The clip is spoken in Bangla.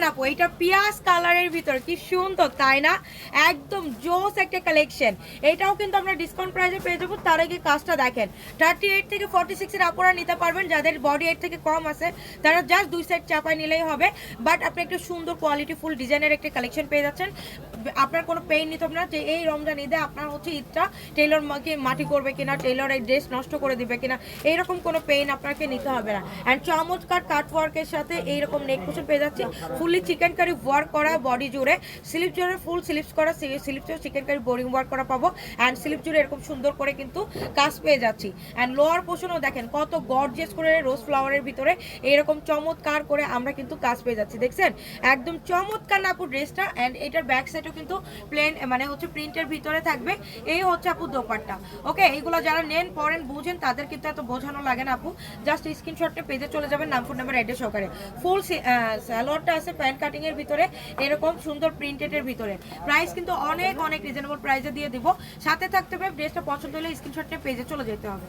আপু এটা পিয়াজ কালারের ভিতর কি সুন্দর তাই না, একদম জোস একটা কালেকশন। এটাও কিন্তু আমরা ডিসকাউন্ট প্রাইসে পেয়ে যাবো। তার আগে কাজটা দেখেন, 38 থেকে 46 এর আপুরা নিতে পারবেন, যাদের বডি 8 থেকে কম আছে তারা জাস্ট 2 সেট চাপায় নিলেই হবে। বাট আপনি একটা সুন্দর কোয়ালিটি ফুল ডিজাইনের একটা কালেকশন পেয়ে যাচ্ছেন। আপনার কোনো পেইন নিতে হবে না যে এই রমজান ঈদে আপনার হচ্ছে ঈদটা টেইলর মাটি করবে কিনা, টেইলর এই ড্রেস নষ্ট করে দিবে কিনা, এইরকম কোনো পেইন আপনাকে নিতে হবে না। অ্যান্ড চমৎকার কাটওয়ার্কের সাথে এইরকম নেক পোশন পেয়ে যাচ্ছি, ফুললি চিকেন কারি ওয়ার্ক করা বডি জুড়ে, স্লিপ জুড়ে ফুল স্লিপস করা, স্লিপসেও চিকেন কারি বোরিং ওয়ার্ক করা পাবো। অ্যান্ড স্লিপ জুড়ে এরকম সুন্দর করে কিন্তু কাজ পেয়ে যাচ্ছি। অ্যান্ড লোয়ার পোর্শনও দেখেন কত গর্জিয়াস করে রোজ ফ্লাওয়ারের ভিতরে এরকম চমৎকার করে আমরা কিন্তু কাজ পেয়ে যাচ্ছি, দেখছেন একদম চমৎকার না আপু ড্রেসটা। অ্যান্ড এটার ব্যাক সাইডও কিন্তু প্লেন মানে হচ্ছে প্রিন্টের ভিতরে থাকবে। এই হচ্ছে আপু দোপাট্টা। ওকে, এইগুলো যারা নেন পরেন বুঝেন তাদের কিন্তু এত বোঝানো লাগে না আপু, জাস্ট স্ক্রিনশটটা পেজে চলে যাবেন নাম ফোন নাম্বার অ্যাড্রেস সহকারে। ফুল সালোয়ারটা আছে প্যান্ট কাটিং এর ভিতরে এরকম সুন্দর প্রিন্টেডের ভিতরে, প্রাইস কিন্তু অনেক অনেক রিজনেবল প্রাইসে দিয়ে দিব। সাথে থাকতে হবে, ড্রেসটা পছন্দ হলে স্ক্রিনশটটা পেজে চলে যেতে হবে।